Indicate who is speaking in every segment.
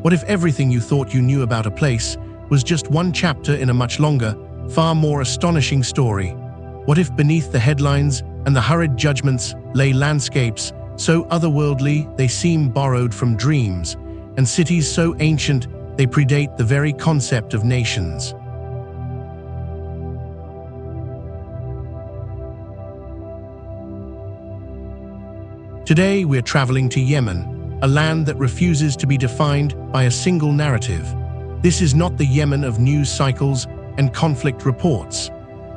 Speaker 1: What if everything you thought you knew about a place was just one chapter in a much longer, far more astonishing story? What if beneath the headlines and the hurried judgments lay landscapes so otherworldly they seem borrowed from dreams, and cities so ancient they predate the very concept of nations? Today we're traveling to Yemen, a land that refuses to be defined by a single narrative. This is not the Yemen of news cycles and conflict reports.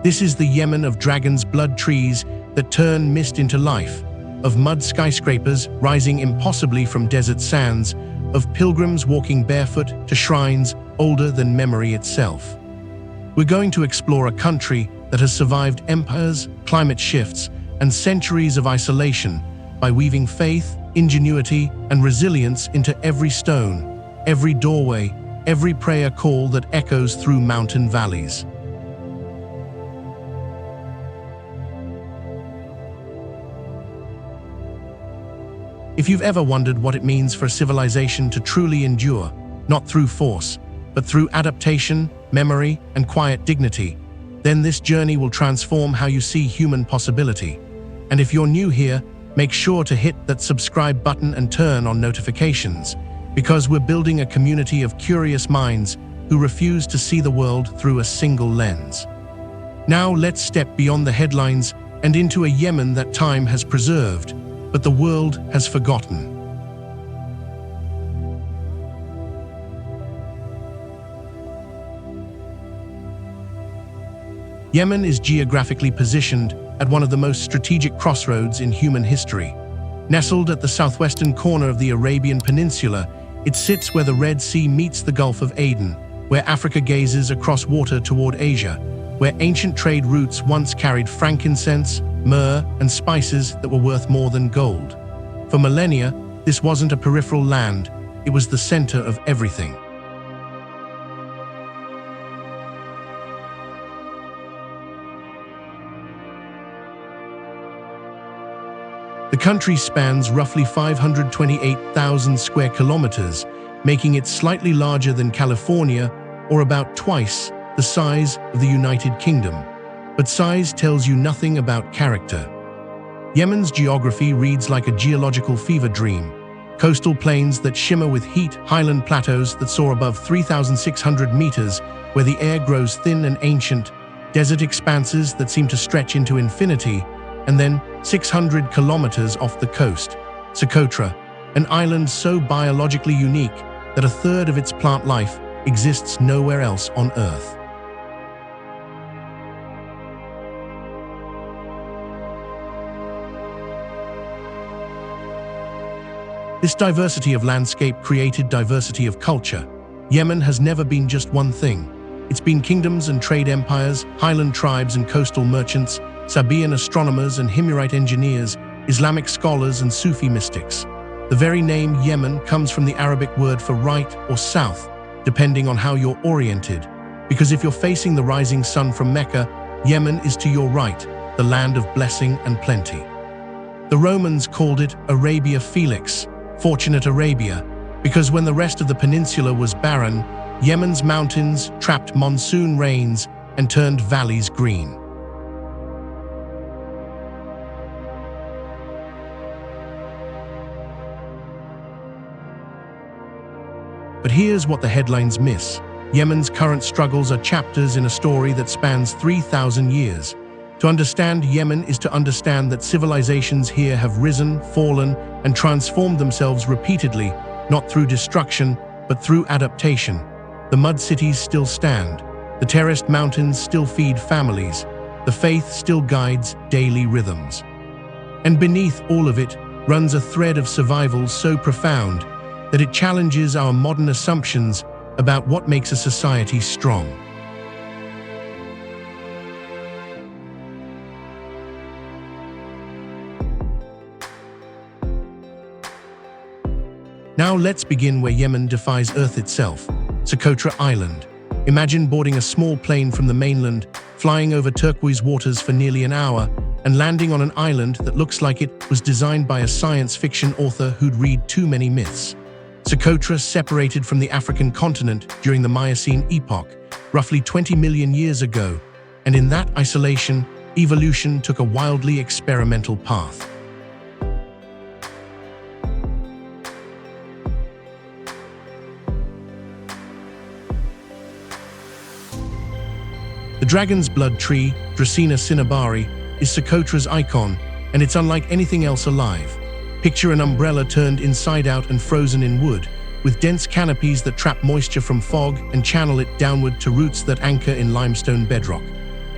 Speaker 1: This is the Yemen of dragon's blood trees that turn mist into life, of mud skyscrapers rising impossibly from desert sands, of pilgrims walking barefoot to shrines older than memory itself. We're going to explore a country that has survived empires, climate shifts, and centuries of isolation by weaving faith, ingenuity, and resilience into every stone, every doorway, every prayer call that echoes through mountain valleys. If you've ever wondered what it means for a civilization to truly endure, not through force, but through adaptation, memory, and quiet dignity, then this journey will transform how you see human possibility. And if you're new here, make sure to hit that subscribe button and turn on notifications, because we're building a community of curious minds who refuse to see the world through a single lens. Now let's step beyond the headlines and into a Yemen that time has preserved, but the world has forgotten. Yemen is geographically positioned at one of the most strategic crossroads in human history. Nestled at the southwestern corner of the Arabian Peninsula, it sits where the Red Sea meets the Gulf of Aden, where Africa gazes across water toward Asia, where ancient trade routes once carried frankincense, myrrh, and spices that were worth more than gold. For millennia, this wasn't a peripheral land, it was the center of everything. The country spans roughly 528,000 square kilometers, making it slightly larger than California, or about twice the size of the United Kingdom. But size tells you nothing about character. Yemen's geography reads like a geological fever dream. Coastal plains that shimmer with heat, highland plateaus that soar above 3,600 meters, where the air grows thin and ancient, desert expanses that seem to stretch into infinity, and then 600 kilometers off the coast, Socotra, an island so biologically unique that a third of its plant life exists nowhere else on Earth. This diversity of landscape created diversity of culture. Yemen has never been just one thing. It's been kingdoms and trade empires, highland tribes and coastal merchants, Sabaean astronomers and Himyarite engineers, Islamic scholars and Sufi mystics. The very name Yemen comes from the Arabic word for right or south, depending on how you're oriented. Because if you're facing the rising sun from Mecca, Yemen is to your right, the land of blessing and plenty. The Romans called it Arabia Felix, Fortunate Arabia, because when the rest of the peninsula was barren, Yemen's mountains trapped monsoon rains and turned valleys green. But here's what the headlines miss. Yemen's current struggles are chapters in a story that spans 3,000 years. To understand Yemen is to understand that civilizations here have risen, fallen, and transformed themselves repeatedly, not through destruction, but through adaptation. The mud cities still stand. The terraced mountains still feed families. The faith still guides daily rhythms. And beneath all of it runs a thread of survival so profound that it challenges our modern assumptions about what makes a society strong. Now let's begin where Yemen defies Earth itself, Socotra Island. Imagine boarding a small plane from the mainland, flying over turquoise waters for nearly an hour, and landing on an island that looks like it was designed by a science fiction author who'd read too many myths. Socotra separated from the African continent during the Miocene epoch, roughly 20 million years ago, and in that isolation, evolution took a wildly experimental path. The dragon's blood tree, Dracaena cinnabari, is Socotra's icon, and it's unlike anything else alive. Picture an umbrella turned inside out and frozen in wood, with dense canopies that trap moisture from fog and channel it downward to roots that anchor in limestone bedrock.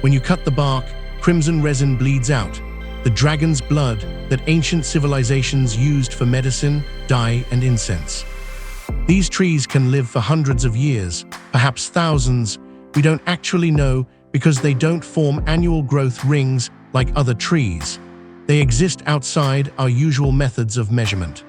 Speaker 1: When you cut the bark, crimson resin bleeds out, the dragon's blood that ancient civilizations used for medicine, dye, and incense. These trees can live for hundreds of years, perhaps thousands. We don't actually know because they don't form annual growth rings like other trees. They exist outside our usual methods of measurement.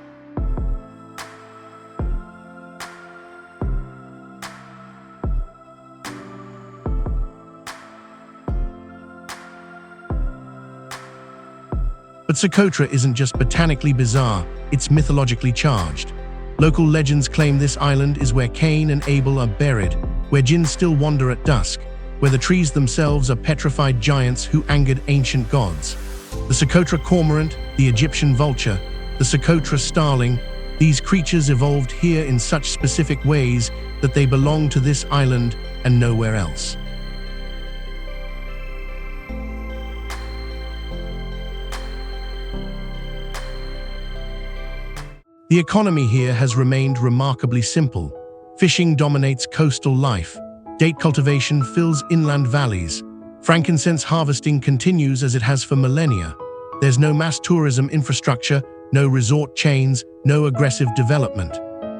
Speaker 1: But Socotra isn't just botanically bizarre, it's mythologically charged. Local legends claim this island is where Cain and Abel are buried, where jinns still wander at dusk, where the trees themselves are petrified giants who angered ancient gods. The Socotra cormorant, the Egyptian vulture, the Socotra starling, these creatures evolved here in such specific ways that they belong to this island and nowhere else. The economy here has remained remarkably simple. Fishing dominates coastal life. Date cultivation fills inland valleys. Frankincense harvesting continues as it has for millennia. There's no mass tourism infrastructure, no resort chains, no aggressive development.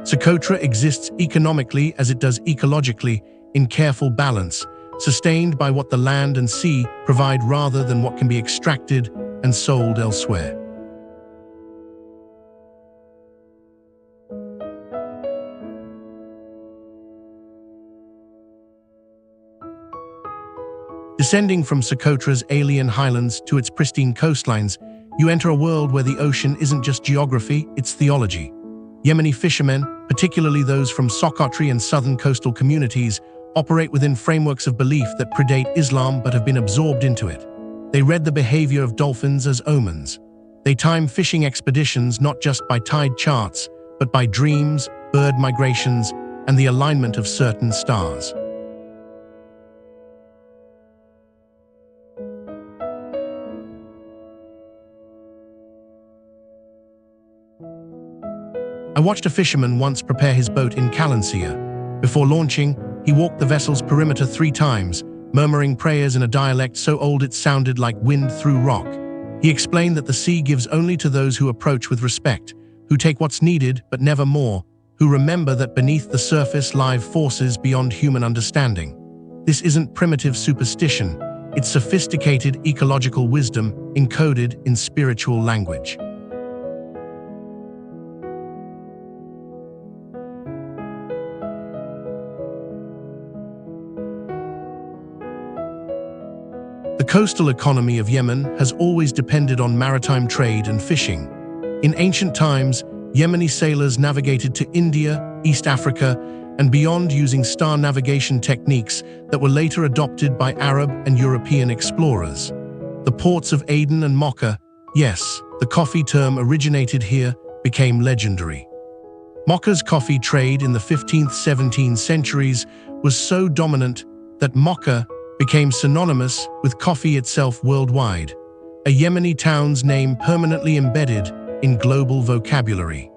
Speaker 1: Socotra exists economically as it does ecologically, in careful balance, sustained by what the land and sea provide rather than what can be extracted and sold elsewhere. Descending from Socotra's alien highlands to its pristine coastlines, you enter a world where the ocean isn't just geography, it's theology. Yemeni fishermen, particularly those from Socotra and southern coastal communities, operate within frameworks of belief that predate Islam but have been absorbed into it. They read the behavior of dolphins as omens. They time fishing expeditions not just by tide charts, but by dreams, bird migrations, and the alignment of certain stars. I watched a fisherman once prepare his boat in Calancia. Before launching, he walked the vessel's perimeter 3 times, murmuring prayers in a dialect so old it sounded like wind through rock. He explained that the sea gives only to those who approach with respect, who take what's needed but never more, who remember that beneath the surface lie forces beyond human understanding. This isn't primitive superstition, it's sophisticated ecological wisdom encoded in spiritual language. The coastal economy of Yemen has always depended on maritime trade and fishing. In ancient times, Yemeni sailors navigated to India, East Africa, and beyond using star navigation techniques that were later adopted by Arab and European explorers. The ports of Aden and Mocha, yes, the coffee term originated here, became legendary. Mocha's coffee trade in the 15th-17th centuries was so dominant that Mocha became synonymous with coffee itself worldwide, a Yemeni town's name permanently embedded in global vocabulary.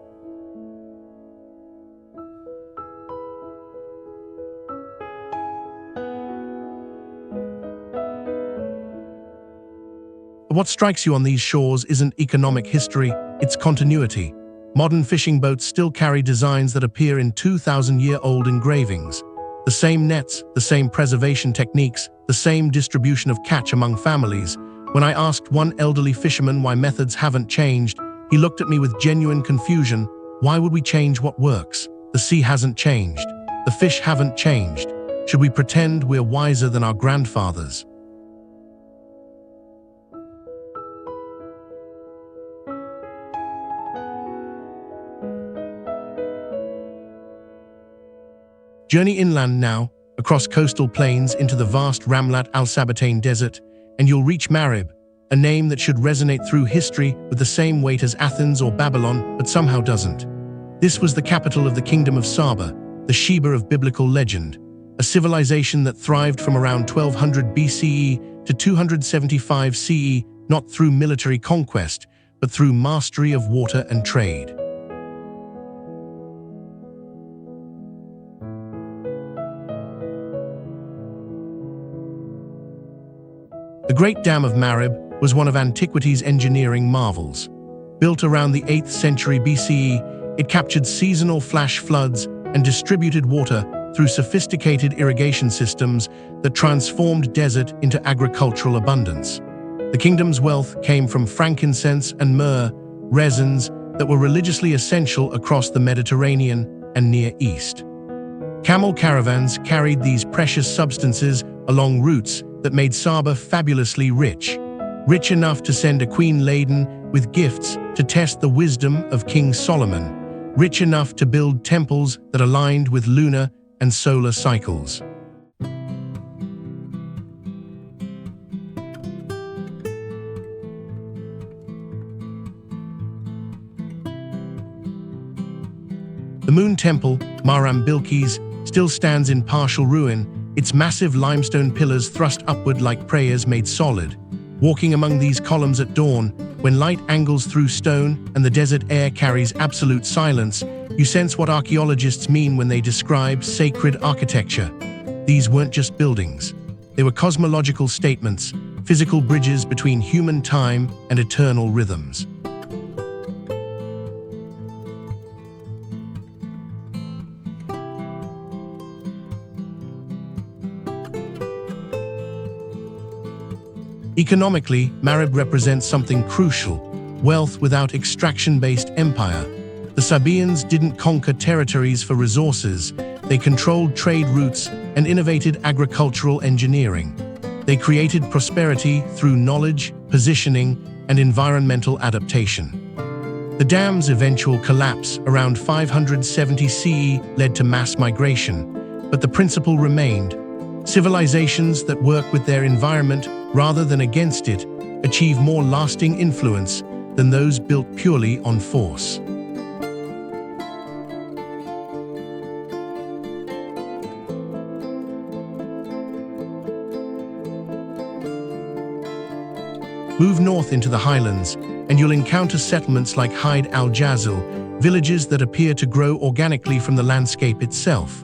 Speaker 1: What strikes you on these shores isn't economic history, it's continuity. Modern fishing boats still carry designs that appear in 2,000-year-old engravings. The same nets, the same preservation techniques, the same distribution of catch among families. When I asked one elderly fisherman why methods haven't changed, he looked at me with genuine confusion. Why would we change what works? The sea hasn't changed. The fish haven't changed. Should we pretend we're wiser than our grandfathers? Journey inland now, across coastal plains into the vast Ramlat al-Sabbatain desert, and you'll reach Marib, a name that should resonate through history with the same weight as Athens or Babylon, but somehow doesn't. This was the capital of the kingdom of Saba, the Sheba of biblical legend, a civilization that thrived from around 1200 BCE to 275 CE, not through military conquest, but through mastery of water and trade. The Great Dam of Marib was one of antiquity's engineering marvels. Built around the 8th century BCE, it captured seasonal flash floods and distributed water through sophisticated irrigation systems that transformed desert into agricultural abundance. The kingdom's wealth came from frankincense and myrrh, resins that were religiously essential across the Mediterranean and Near East. Camel caravans carried these precious substances along routes that made Saba fabulously rich enough to send a queen laden with gifts to test the wisdom of King Solomon, rich enough to build temples that aligned with lunar and solar cycles. The Moon Temple, Maram Bilqis, still stands in partial ruin, its massive limestone pillars thrust upward like prayers made solid. Walking among these columns at dawn, when light angles through stone and the desert air carries absolute silence, you sense what archaeologists mean when they describe sacred architecture. These weren't just buildings. They were cosmological statements, physical bridges between human time and eternal rhythms. Economically, Marib represents something crucial: wealth without extraction-based empire. The Sabaeans didn't conquer territories for resources, they controlled trade routes and innovated agricultural engineering. They created prosperity through knowledge, positioning, and environmental adaptation. The dam's eventual collapse around 570 CE led to mass migration, but the principle remained. Civilizations that work with their environment rather than against it achieve more lasting influence than those built purely on force. Move north into the highlands, and you'll encounter settlements like Haid al-Jazil, villages that appear to grow organically from the landscape itself.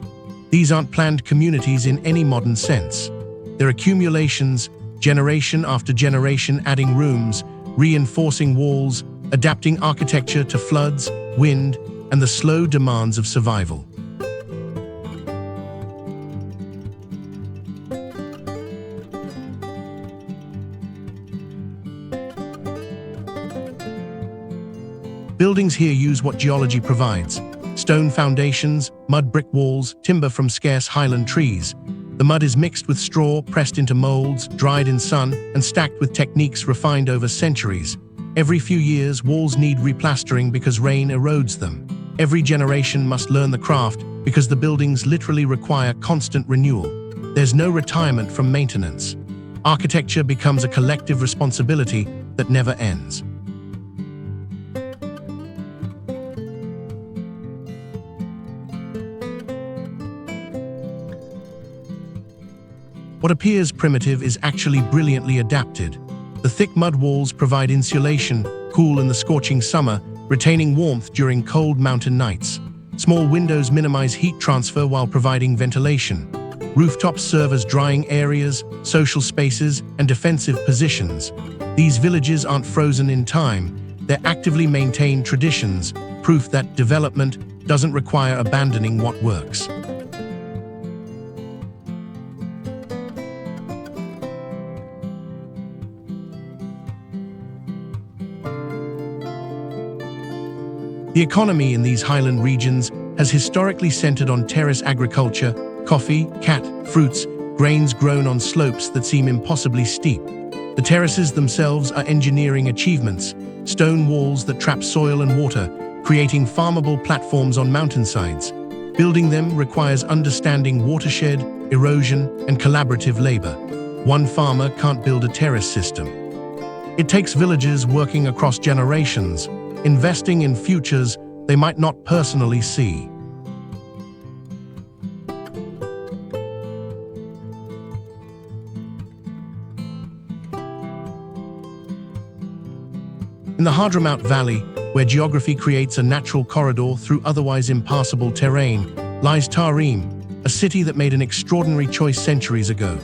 Speaker 1: These aren't planned communities in any modern sense. They're accumulations, generation after generation, adding rooms, reinforcing walls, adapting architecture to floods, wind, and the slow demands of survival. Buildings here use what geology provides: stone foundations, mud brick walls, timber from scarce highland trees. The mud is mixed with straw, pressed into molds, dried in sun, and stacked with techniques refined over centuries. Every few years, walls need replastering because rain erodes them. Every generation must learn the craft because the buildings literally require constant renewal. There's no retirement from maintenance. Architecture becomes a collective responsibility that never ends. What appears primitive is actually brilliantly adapted. The thick mud walls provide insulation, cool in the scorching summer, retaining warmth during cold mountain nights. Small windows minimize heat transfer while providing ventilation. Rooftops serve as drying areas, social spaces, and defensive positions. These villages aren't frozen in time, they're actively maintained traditions, proof that development doesn't require abandoning what works. The economy in these highland regions has historically centered on terrace agriculture: coffee, cat, fruits, grains grown on slopes that seem impossibly steep. The terraces themselves are engineering achievements: stone walls that trap soil and water, creating farmable platforms on mountainsides. Building them requires understanding watershed, erosion, and collaborative labor. One farmer can't build a terrace system. It takes villages working across generations, investing in futures they might not personally see. In the Hadhramaut Valley, where geography creates a natural corridor through otherwise impassable terrain, lies Tarim, a city that made an extraordinary choice centuries ago.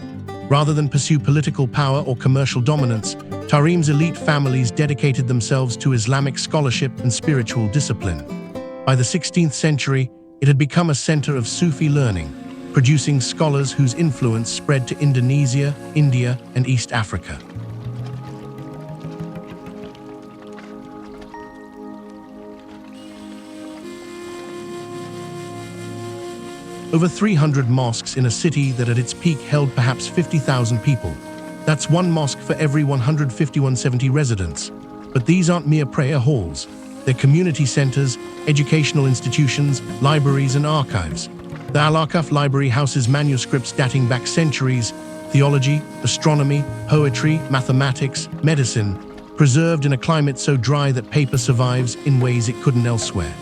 Speaker 1: Rather than pursue political power or commercial dominance, Tarim's elite families dedicated themselves to Islamic scholarship and spiritual discipline. By the 16th century, it had become a center of Sufi learning, producing scholars whose influence spread to Indonesia, India, and East Africa. Over 300 mosques in a city that at its peak held perhaps 50,000 people. That's one mosque for every 15170 residents. But these aren't mere prayer halls. They're community centers, educational institutions, libraries, and archives. The Al-Aqaf Library houses manuscripts dating back centuries, theology, astronomy, poetry, mathematics, medicine, preserved in a climate so dry that paper survives in ways it couldn't elsewhere.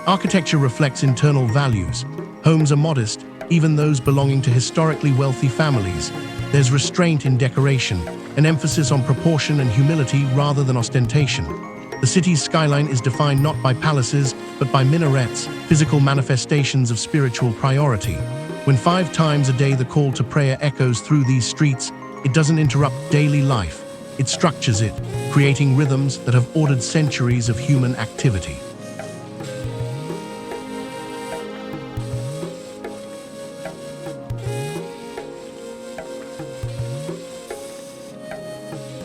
Speaker 1: Architecture reflects internal values. Homes are modest, even those belonging to historically wealthy families. There's restraint in decoration, an emphasis on proportion and humility rather than ostentation. The city's skyline is defined not by palaces, but by minarets, physical manifestations of spiritual priority. When 5 times a day the call to prayer echoes through these streets, it doesn't interrupt daily life. It structures it, creating rhythms that have ordered centuries of human activity.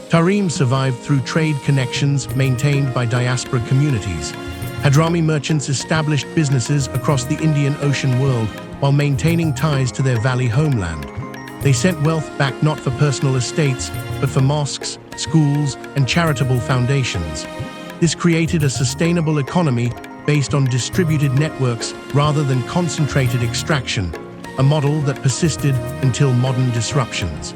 Speaker 1: Tarim survived through trade connections maintained by diaspora communities. Hadrami merchants established businesses across the Indian Ocean world while maintaining ties to their valley homeland. They sent wealth back not for personal estates, but for mosques, schools, and charitable foundations. This created a sustainable economy based on distributed networks rather than concentrated extraction, a model that persisted until modern disruptions.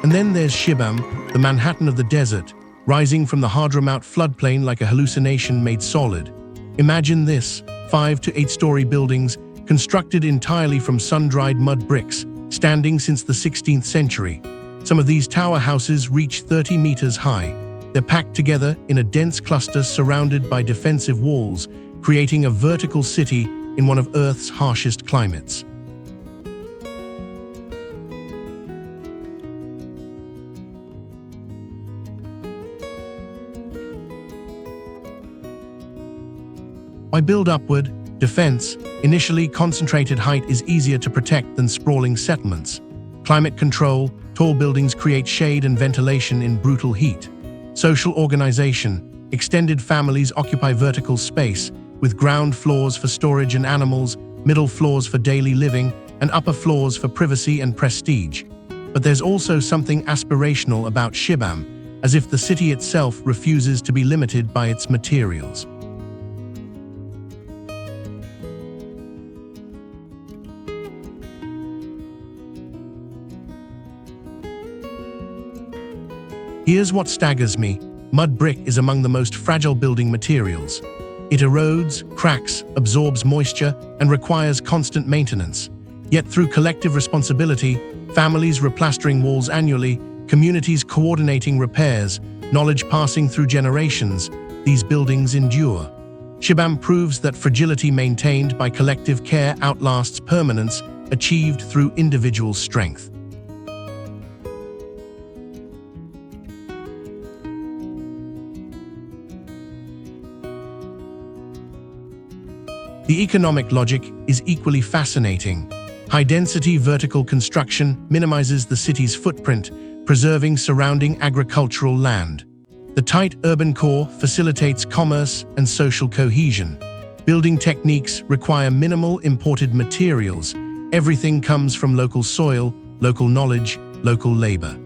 Speaker 1: And then there's Shibam, the Manhattan of the desert, rising from the Hadhramaut floodplain like a hallucination made solid. Imagine this, 5 to 8-story buildings constructed entirely from sun-dried mud bricks, standing since the 16th century. Some of these tower houses reach 30 meters high. They're packed together in a dense cluster surrounded by defensive walls, creating a vertical city in one of Earth's harshest climates. Why build upward? Defense. Initially, concentrated height is easier to protect than sprawling settlements. Climate control. Tall buildings create shade and ventilation in brutal heat. Social organization. Extended families occupy vertical space, with ground floors for storage and animals, middle floors for daily living, and upper floors for privacy and prestige. But there's also something aspirational about Shibam, as if the city itself refuses to be limited by its materials. Here's what staggers me. Mud brick is among the most fragile building materials. It erodes, cracks, absorbs moisture, and requires constant maintenance. Yet through collective responsibility, families replastering walls annually, communities coordinating repairs, knowledge passing through generations, these buildings endure. Shibam proves that fragility maintained by collective care outlasts permanence achieved through individual strength. The economic logic is equally fascinating. High-density vertical construction minimizes the city's footprint, preserving surrounding agricultural land. The tight urban core facilitates commerce and social cohesion. Building techniques require minimal imported materials. Everything comes from local soil, local knowledge, local labor.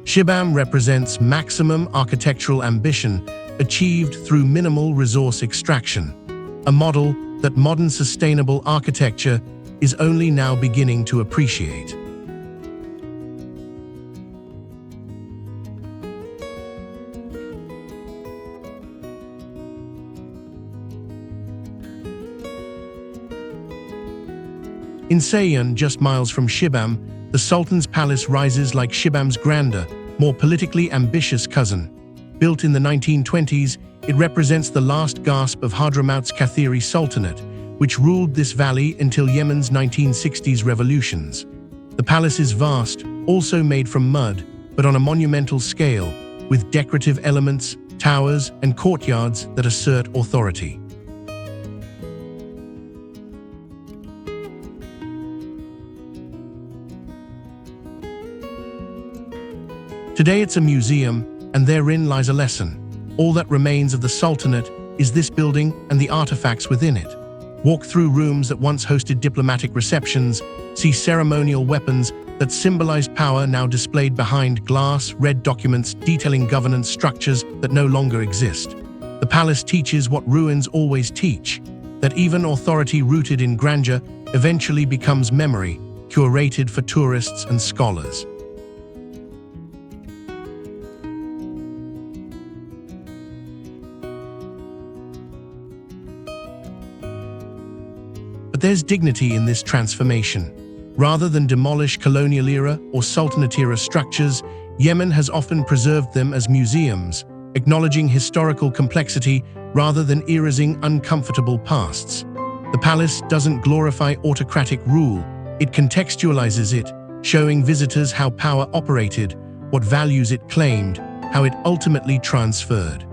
Speaker 1: Shibam represents maximum architectural ambition achieved through minimal resource extraction, a model that modern sustainable architecture is only now beginning to appreciate. In Sayan, just miles from Shibam, the Sultan's palace rises like Shibam's grander, more politically ambitious cousin. Built in the 1920s, it represents the last gasp of Hadhramaut's Kathiri Sultanate, which ruled this valley until Yemen's 1960s revolutions. The palace is vast, also made from mud, but on a monumental scale, with decorative elements, towers, and courtyards that assert authority. Today it's a museum, and therein lies a lesson. All that remains of the Sultanate is this building and the artifacts within it. Walk through rooms that once hosted diplomatic receptions, see ceremonial weapons that symbolized power now displayed behind glass, read documents detailing governance structures that no longer exist. The palace teaches what ruins always teach, that even authority rooted in grandeur eventually becomes memory, curated for tourists and scholars. But there's dignity in this transformation. Rather than demolish colonial-era or Sultanate-era structures, Yemen has often preserved them as museums, acknowledging historical complexity rather than erasing uncomfortable pasts. The palace doesn't glorify autocratic rule, it contextualizes it, showing visitors how power operated, what values it claimed, how it ultimately transferred.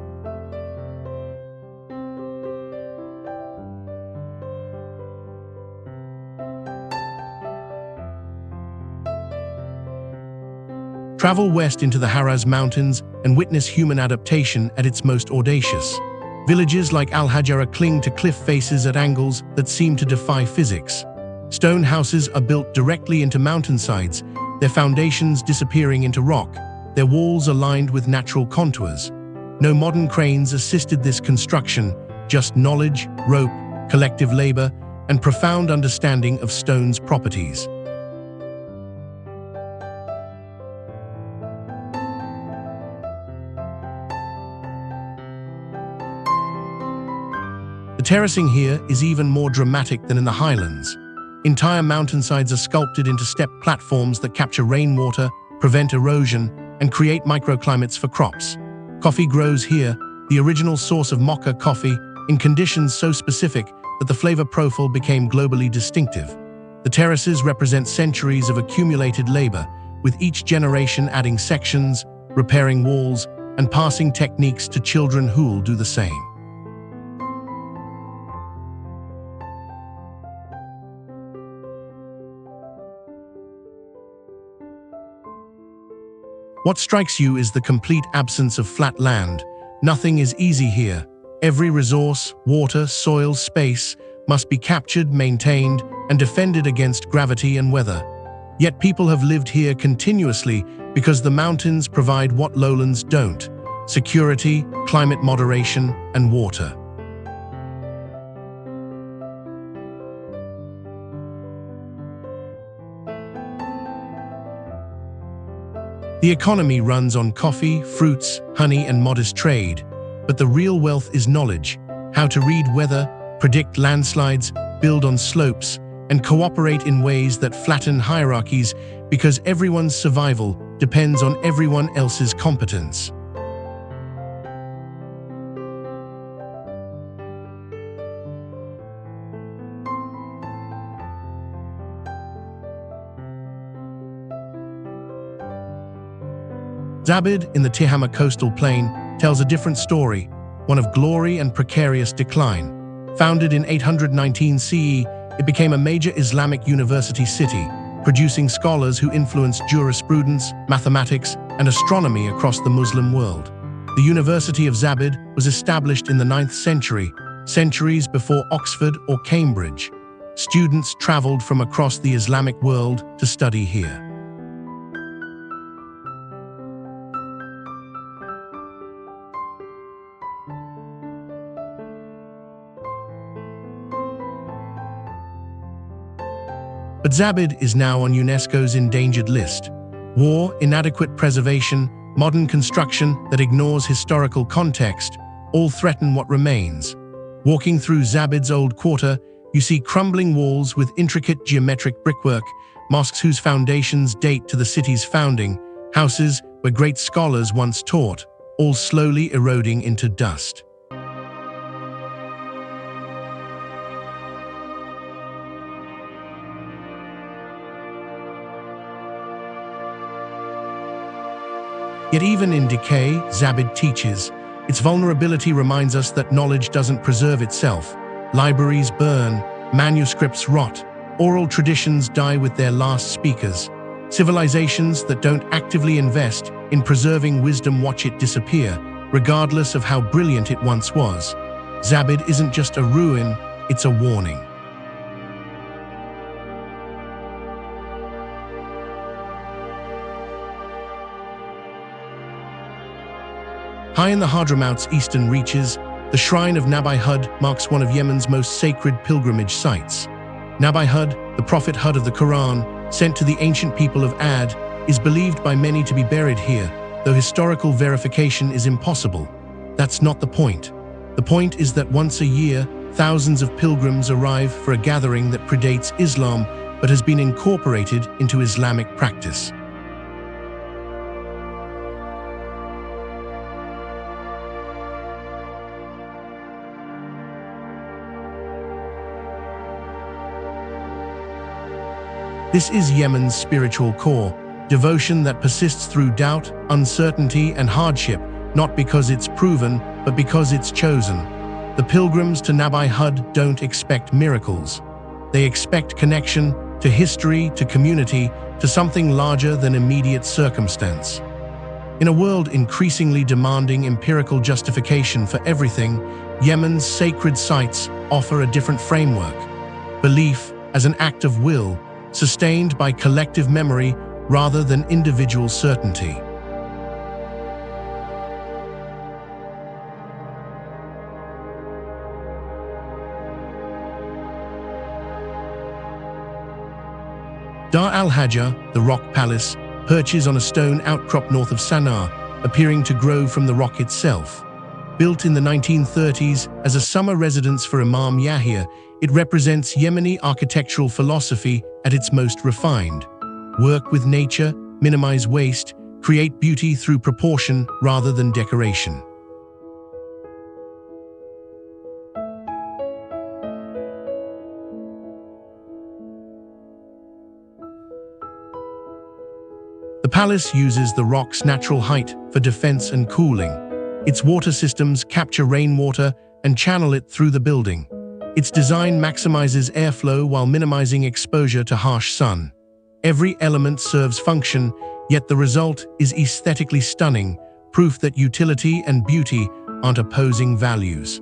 Speaker 1: Travel west into the Haraz Mountains and witness human adaptation at its most audacious. Villages like Al-Hajara cling to cliff faces at angles that seem to defy physics. Stone houses are built directly into mountainsides, their foundations disappearing into rock, their walls aligned with natural contours. No modern cranes assisted this construction, just knowledge, rope, collective labor, and profound understanding of stone's properties. The terracing here is even more dramatic than in the highlands. Entire mountainsides are sculpted into step platforms that capture rainwater, prevent erosion, and create microclimates for crops. Coffee grows here, the original source of mocha coffee, in conditions so specific that the flavor profile became globally distinctive. The terraces represent centuries of accumulated labor, with each generation adding sections, repairing walls, and passing techniques to children who'll do the same. What strikes you is the complete absence of flat land. Nothing is easy here. Every resource, water, soil, space, must be captured, maintained, and defended against gravity and weather. Yet people have lived here continuously because the mountains provide what lowlands don't: security, climate moderation, and water. The economy runs on coffee, fruits, honey, and modest trade, but the real wealth is knowledge: how to read weather, predict landslides, build on slopes, and cooperate in ways that flatten hierarchies, because everyone's survival depends on everyone else's competence. Zabid, in the Tihama coastal plain, tells a different story, one of glory and precarious decline. Founded in 819 CE, it became a major Islamic university city, producing scholars who influenced jurisprudence, mathematics, and astronomy across the Muslim world. The University of Zabid was established in the 9th century, centuries before Oxford or Cambridge. Students traveled from across the Islamic world to study here. But Zabid is now on UNESCO's endangered list. War, inadequate preservation, modern construction that ignores historical context all threaten what remains. Walking through Zabid's old quarter, you see crumbling walls with intricate geometric brickwork, mosques whose foundations date to the city's founding, houses where great scholars once taught, all slowly eroding into dust. Yet even in decay, Zabid teaches. Its vulnerability reminds us that knowledge doesn't preserve itself. Libraries burn, manuscripts rot, oral traditions die with their last speakers. Civilizations that don't actively invest in preserving wisdom watch it disappear, regardless of how brilliant it once was. Zabid isn't just a ruin, it's a warning. High in the Hadhramaut's eastern reaches, the shrine of Nabi Hud marks one of Yemen's most sacred pilgrimage sites. Nabi Hud, the prophet Hud of the Quran, sent to the ancient people of Ad, is believed by many to be buried here, though historical verification is impossible. That's not the point. The point is that once a year, thousands of pilgrims arrive for a gathering that predates Islam but has been incorporated into Islamic practice. This is Yemen's spiritual core, devotion that persists through doubt, uncertainty, and hardship, not because it's proven, but because it's chosen. The pilgrims to Nabi Hud don't expect miracles. They expect connection to history, to community, to something larger than immediate circumstance. In a world increasingly demanding empirical justification for everything, Yemen's sacred sites offer a different framework. Belief as an act of will, sustained by collective memory rather than individual certainty. Dar al-Hajjah, the rock palace, perches on a stone outcrop north of Sana'a, appearing to grow from the rock itself. Built in the 1930s as a summer residence for Imam Yahya, it represents Yemeni architectural philosophy at its most refined. Work with nature, minimize waste, create beauty through proportion rather than decoration. The palace uses the rock's natural height for defense and cooling. Its water systems capture rainwater and channel it through the building. Its design maximizes airflow while minimizing exposure to harsh sun. Every element serves function, yet the result is aesthetically stunning, proof that utility and beauty aren't opposing values.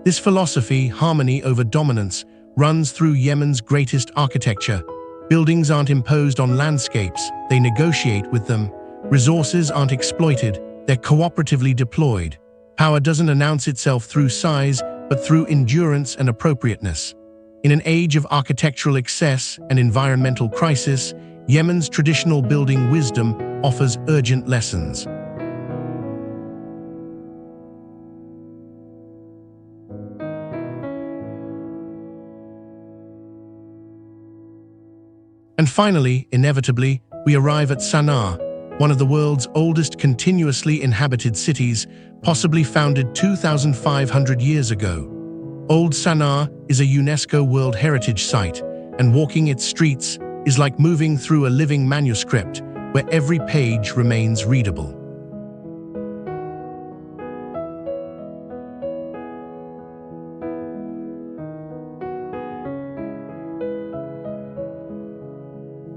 Speaker 1: This philosophy, harmony over dominance, runs through Yemen's greatest architecture. Buildings aren't imposed on landscapes, they negotiate with them. Resources aren't exploited, they're cooperatively deployed. Power doesn't announce itself through size, but through endurance and appropriateness. In an age of architectural excess and environmental crisis, Yemen's traditional building wisdom offers urgent lessons. And finally, inevitably, we arrive at Sana'a, one of the world's oldest continuously inhabited cities, possibly founded 2,500 years ago. Old Sana'a is a UNESCO World Heritage Site, and walking its streets is like moving through a living manuscript where every page remains readable.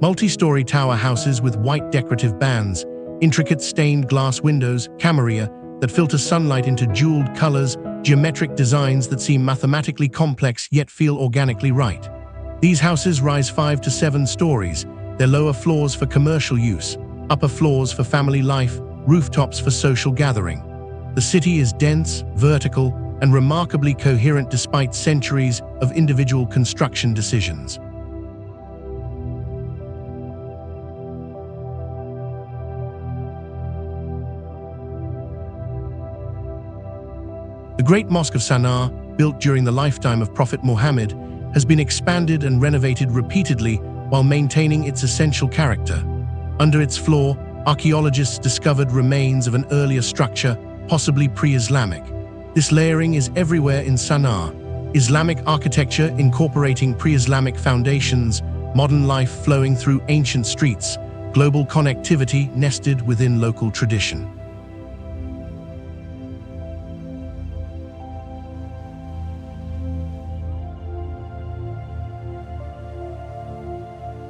Speaker 1: Multi-story tower houses with white decorative bands, intricate stained glass windows, camarilla, that filter sunlight into jeweled colors, geometric designs that seem mathematically complex yet feel organically right. These houses rise 5 to 7 stories, their lower floors for commercial use, upper floors for family life, rooftops for social gathering. The city is dense, vertical, and remarkably coherent despite centuries of individual construction decisions. The Great Mosque of Sana'a, built during the lifetime of Prophet Muhammad, has been expanded and renovated repeatedly while maintaining its essential character. Under its floor, archaeologists discovered remains of an earlier structure, possibly pre-Islamic. This layering is everywhere in Sana'a. Islamic architecture incorporating pre-Islamic foundations, modern life flowing through ancient streets, global connectivity nested within local tradition.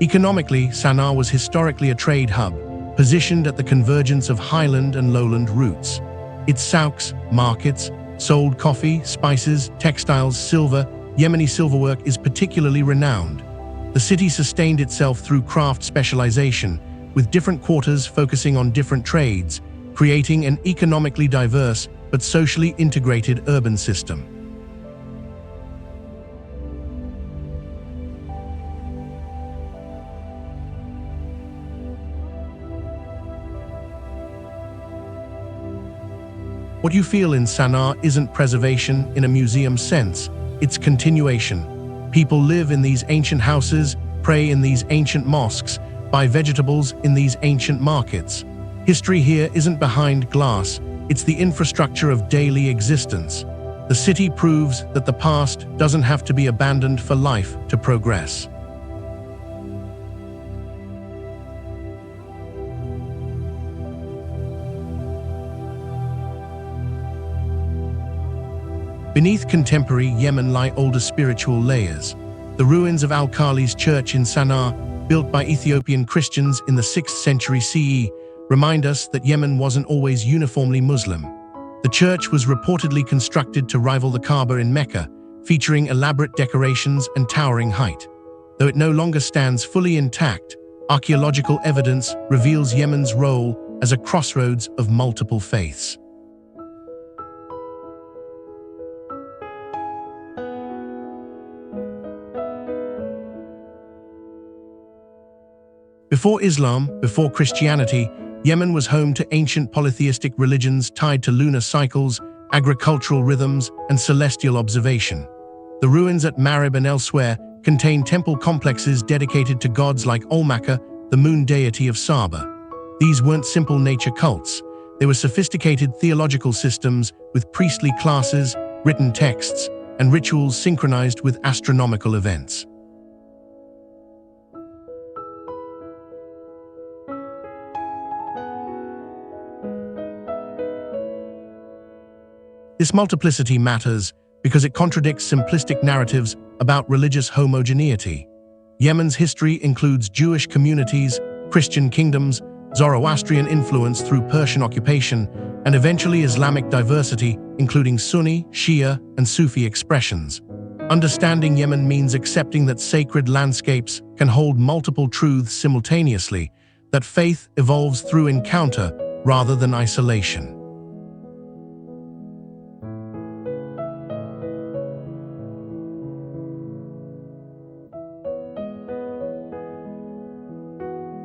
Speaker 1: Economically, Sana'a was historically a trade hub, positioned at the convergence of highland and lowland routes. Its souks, markets, sold coffee, spices, textiles, silver. Yemeni silverwork is particularly renowned. The city sustained itself through craft specialization, with different quarters focusing on different trades, creating an economically diverse but socially integrated urban system. What you feel in Sana'a isn't preservation in a museum sense, it's continuation. People live in these ancient houses, pray in these ancient mosques, buy vegetables in these ancient markets. History here isn't behind glass, it's the infrastructure of daily existence. The city proves that the past doesn't have to be abandoned for life to progress. Beneath contemporary Yemen lie older spiritual layers. The ruins of Al-Khali's church in Sana'a, built by Ethiopian Christians in the 6th century CE, remind us that Yemen wasn't always uniformly Muslim. The church was reportedly constructed to rival the Kaaba in Mecca, featuring elaborate decorations and towering height. Though it no longer stands fully intact, archaeological evidence reveals Yemen's role as a crossroads of multiple faiths. Before Islam, before Christianity, Yemen was home to ancient polytheistic religions tied to lunar cycles, agricultural rhythms, and celestial observation. The ruins at Marib and elsewhere contain temple complexes dedicated to gods like Olmaka, the moon deity of Saba. These weren't simple nature cults. They were sophisticated theological systems with priestly classes, written texts, and rituals synchronized with astronomical events. This multiplicity matters because it contradicts simplistic narratives about religious homogeneity. Yemen's history includes Jewish communities, Christian kingdoms, Zoroastrian influence through Persian occupation, and eventually Islamic diversity, including Sunni, Shia, and Sufi expressions. Understanding Yemen means accepting that sacred landscapes can hold multiple truths simultaneously, that faith evolves through encounter rather than isolation.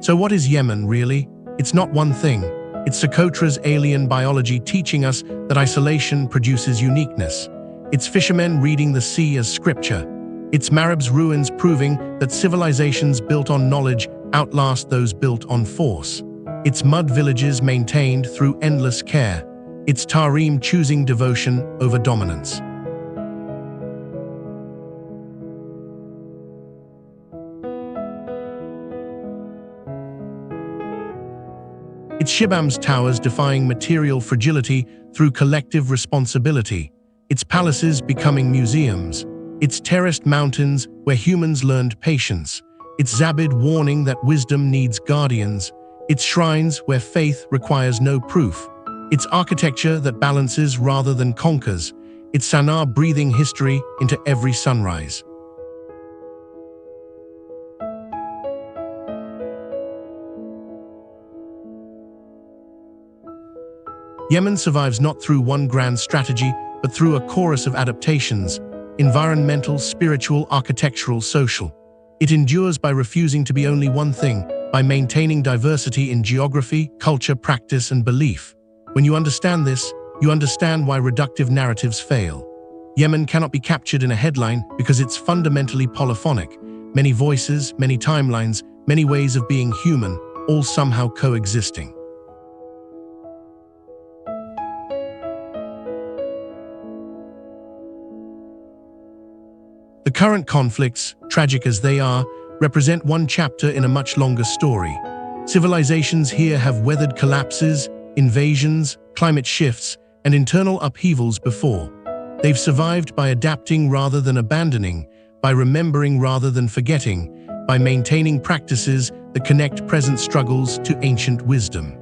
Speaker 1: So what is Yemen, really? It's not one thing. It's Socotra's alien biology teaching us that isolation produces uniqueness. It's fishermen reading the sea as scripture. It's Marib's ruins proving that civilizations built on knowledge outlast those built on force. It's mud villages maintained through endless care. It's Tarim choosing devotion over dominance. It's Shibam's towers defying material fragility through collective responsibility. Its palaces becoming museums. Its terraced mountains where humans learned patience. its Zabid warning that wisdom needs guardians, its shrines where faith requires no proof, its architecture that balances rather than conquers, its Sanaa breathing history into every sunrise. Yemen survives not through one grand strategy, but through a chorus of adaptations: environmental, spiritual, architectural, social. It endures by refusing to be only one thing, by maintaining diversity in geography, culture, practice, and belief. When you understand this, you understand why reductive narratives fail. Yemen cannot be captured in a headline because it's fundamentally polyphonic. Many voices, many timelines, many ways of being human, all somehow coexisting. The current conflicts, tragic as they are, represent one chapter in a much longer story. Civilizations here have weathered collapses, invasions, climate shifts, and internal upheavals before. They've survived by adapting rather than abandoning, by remembering rather than forgetting, by maintaining practices that connect present struggles to ancient wisdom.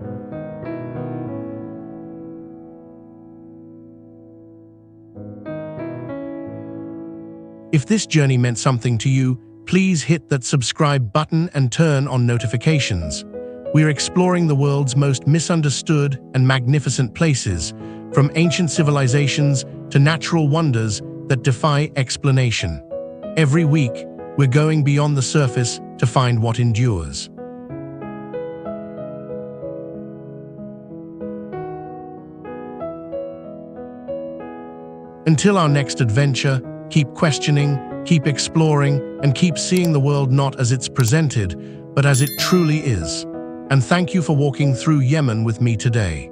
Speaker 1: If this journey meant something to you, please hit that subscribe button and turn on notifications. We're exploring the world's most misunderstood and magnificent places, from ancient civilizations to natural wonders that defy explanation. Every week, we're going beyond the surface to find what endures. Until our next adventure, keep questioning, keep exploring, and keep seeing the world not as it's presented, but as it truly is. And thank you for walking through Yemen with me today.